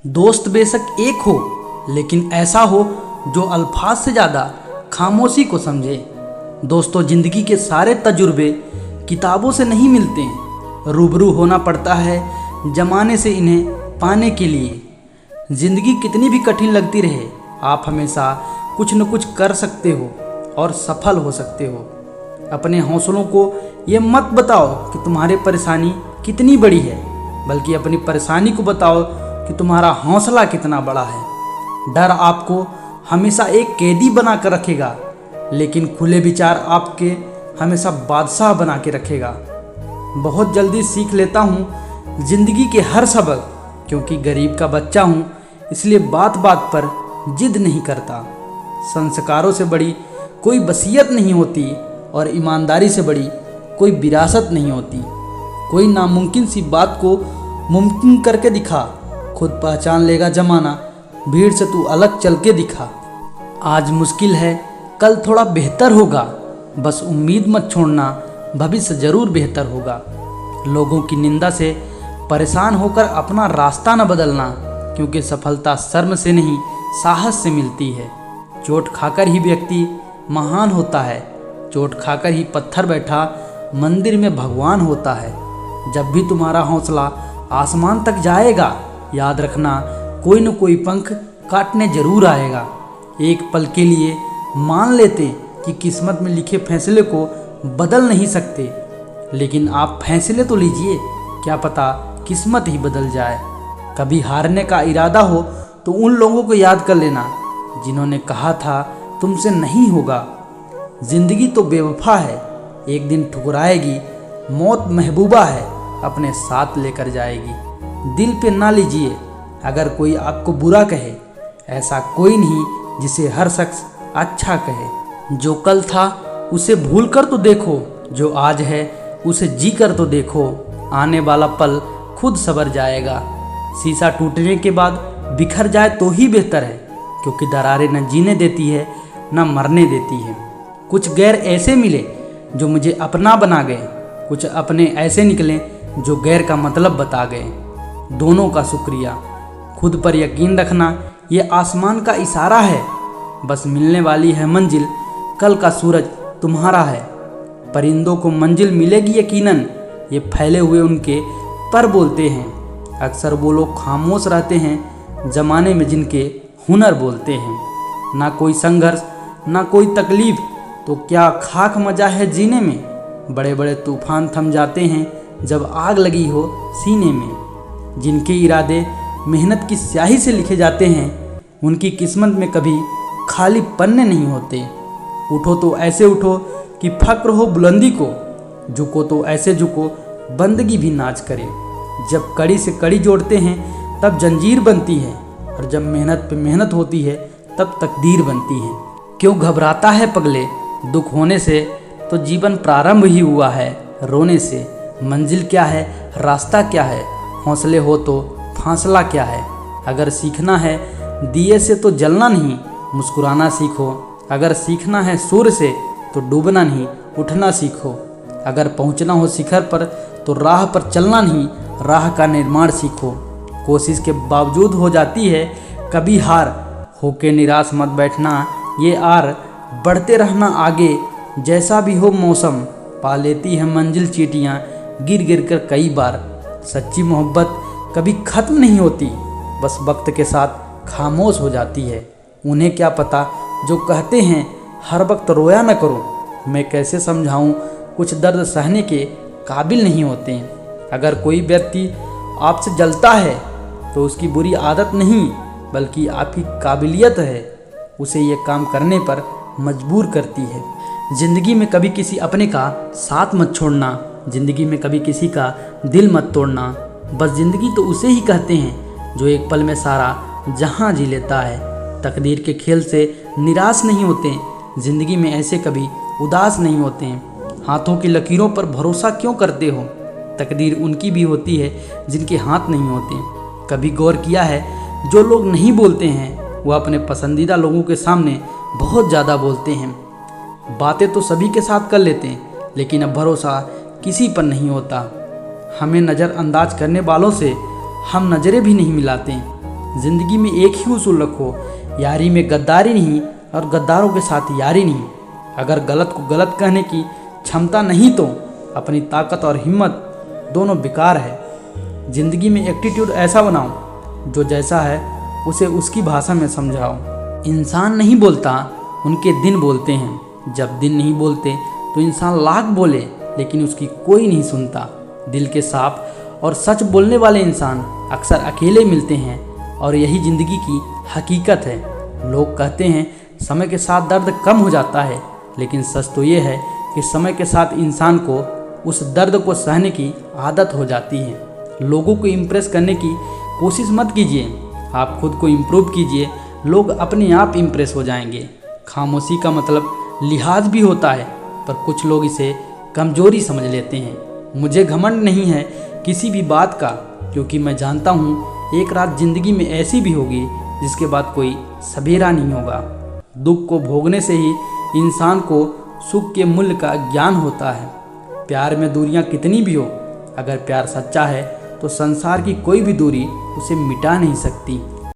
दोस्त बेशक एक हो, लेकिन ऐसा हो जो अल्फाज से ज़्यादा खामोशी को समझे। दोस्तों, ज़िंदगी के सारे तजुर्बे किताबों से नहीं मिलते, रूबरू होना पड़ता है ज़माने से इन्हें पाने के लिए। ज़िंदगी कितनी भी कठिन लगती रहे, आप हमेशा कुछ न कुछ कर सकते हो और सफल हो सकते हो। अपने हौसलों को ये मत बताओ कि तुम्हारी परेशानी कितनी बड़ी है, बल्कि अपनी परेशानी को बताओ कि तुम्हारा हौसला कितना बड़ा है। डर आपको हमेशा एक कैदी बना कर रखेगा, लेकिन खुले विचार आपके हमेशा बादशाह बना के रखेगा। बहुत जल्दी सीख लेता हूँ ज़िंदगी के हर सबक, क्योंकि गरीब का बच्चा हूँ, इसलिए बात बात पर जिद नहीं करता। संस्कारों से बड़ी कोई वसीयत नहीं होती और ईमानदारी से बड़ी कोई विरासत नहीं होती। कोई नामुमकिन सी बात को मुमकिन करके दिखा, खुद पहचान लेगा ज़माना, भीड़ से तू अलग चल के दिखा। आज मुश्किल है, कल थोड़ा बेहतर होगा, बस उम्मीद मत छोड़ना, भविष्य ज़रूर बेहतर होगा। लोगों की निंदा से परेशान होकर अपना रास्ता न बदलना, क्योंकि सफलता शर्म से नहीं साहस से मिलती है। चोट खाकर ही व्यक्ति महान होता है, चोट खाकर ही पत्थर बैठा मंदिर में भगवान होता है। जब भी तुम्हारा हौसला आसमान तक जाएगा, याद रखना कोई न कोई पंख काटने जरूर आएगा। एक पल के लिए मान लेते कि किस्मत में लिखे फैसले को बदल नहीं सकते, लेकिन आप फैसले तो लीजिए, क्या पता किस्मत ही बदल जाए। कभी हारने का इरादा हो तो उन लोगों को याद कर लेना जिन्होंने कहा था तुमसे नहीं होगा। जिंदगी तो बेवफा है, एक दिन ठुकराएगी, मौत महबूबा है, अपने साथ लेकर जाएगी। दिल पे ना लीजिए अगर कोई आपको बुरा कहे, ऐसा कोई नहीं जिसे हर शख्स अच्छा कहे। जो कल था उसे भूल कर तो देखो, जो आज है उसे जी कर तो देखो, आने वाला पल खुद सवर जाएगा। शीशा टूटने के बाद बिखर जाए तो ही बेहतर है, क्योंकि दरारें न जीने देती है न मरने देती है। कुछ गैर ऐसे मिले जो मुझे अपना बना गए, कुछ अपने ऐसे निकले जो गैर का मतलब बता गए। दोनों का शुक्रिया। खुद पर यकीन रखना ये आसमान का इशारा है, बस मिलने वाली है मंजिल, कल का सूरज तुम्हारा है। परिंदों को मंजिल मिलेगी यकीनन, ये फैले हुए उनके पर बोलते हैं। अक्सर वो लोग खामोश रहते हैं ज़माने में जिनके हुनर बोलते हैं। ना कोई संघर्ष ना कोई तकलीफ, तो क्या खाक मजा है जीने में। बड़े बड़े तूफान थम जाते हैं जब आग लगी हो सीने में। जिनके इरादे मेहनत की स्याही से लिखे जाते हैं, उनकी किस्मत में कभी खाली पन्ने नहीं होते। उठो तो ऐसे उठो कि फक्र हो बुलंदी को, झुको तो ऐसे झुको बंदगी भी नाच करे। जब कड़ी से कड़ी जोड़ते हैं तब जंजीर बनती है, और जब मेहनत पे मेहनत होती है तब तकदीर बनती है। क्यों घबराता है पगले दुख होने से, तो जीवन प्रारंभ ही हुआ है रोने से। मंजिल क्या है, रास्ता क्या है, हौसले हो तो फासला क्या है। अगर सीखना है दिए से तो जलना नहीं, मुस्कुराना सीखो। अगर सीखना है सूर्य से तो डूबना नहीं, उठना सीखो। अगर पहुंचना हो शिखर पर तो राह पर चलना नहीं, राह का निर्माण सीखो। कोशिश के बावजूद हो जाती है कभी हार, होके निराश मत बैठना ये आर। बढ़ते रहना आगे जैसा भी हो मौसम, पा लेती है मंजिल चींटियाँ गिर गिर कर कई बार। सच्ची मोहब्बत कभी ख़त्म नहीं होती, बस वक्त के साथ खामोश हो जाती है। उन्हें क्या पता जो कहते हैं हर वक्त रोया न करो, मैं कैसे समझाऊं कुछ दर्द सहने के काबिल नहीं होते। अगर कोई व्यक्ति आपसे जलता है तो उसकी बुरी आदत नहीं, बल्कि आपकी काबिलियत है, उसे ये काम करने पर मजबूर करती है। ज़िंदगी में कभी किसी अपने का साथ मत छोड़ना, ज़िंदगी में कभी किसी का दिल मत तोड़ना। बस ज़िंदगी तो उसे ही कहते हैं जो एक पल में सारा जहां जी लेता है। तकदीर के खेल से निराश नहीं होते, ज़िंदगी में ऐसे कभी उदास नहीं होते। हाथों की लकीरों पर भरोसा क्यों करते हो, तकदीर उनकी भी होती है जिनके हाथ नहीं होते। कभी गौर किया है जो लोग नहीं बोलते हैं वो अपने पसंदीदा लोगों के सामने बहुत ज़्यादा बोलते हैं। बातें तो सभी के साथ कर लेते हैं, लेकिन अब भरोसा किसी पर नहीं होता। हमें नज़रअंदाज करने वालों से हम नज़रें भी नहीं मिलाते। जिंदगी में एक ही उसूल रखो, यारी में गद्दारी नहीं और गद्दारों के साथ यारी नहीं। अगर गलत को गलत कहने की क्षमता नहीं तो अपनी ताकत और हिम्मत दोनों बेकार है। जिंदगी में एटीट्यूड ऐसा बनाओ जो जैसा है उसे उसकी भाषा में समझाओ। इंसान नहीं बोलता, उनके दिन बोलते हैं। जब दिन नहीं बोलते तो इंसान लाख बोले लेकिन उसकी कोई नहीं सुनता। दिल के साफ और सच बोलने वाले इंसान अक्सर अकेले मिलते हैं और यही ज़िंदगी की हकीकत है। लोग कहते हैं समय के साथ दर्द कम हो जाता है, लेकिन सच तो ये है कि समय के साथ इंसान को उस दर्द को सहने की आदत हो जाती है। लोगों को इम्प्रेस करने की कोशिश मत कीजिए, आप खुद को इम्प्रूव कीजिए, लोग अपने आप इम्प्रेस हो जाएंगे। खामोशी का मतलब लिहाज भी होता है, पर कुछ लोग इसे कमजोरी समझ लेते हैं। मुझे घमंड नहीं है किसी भी बात का, क्योंकि मैं जानता हूँ एक रात जिंदगी में ऐसी भी होगी जिसके बाद कोई सवेरा नहीं होगा। दुख को भोगने से ही इंसान को सुख के मूल्य का ज्ञान होता है। प्यार में दूरियां कितनी भी हो, अगर प्यार सच्चा है तो संसार की कोई भी दूरी उसे मिटा नहीं सकती।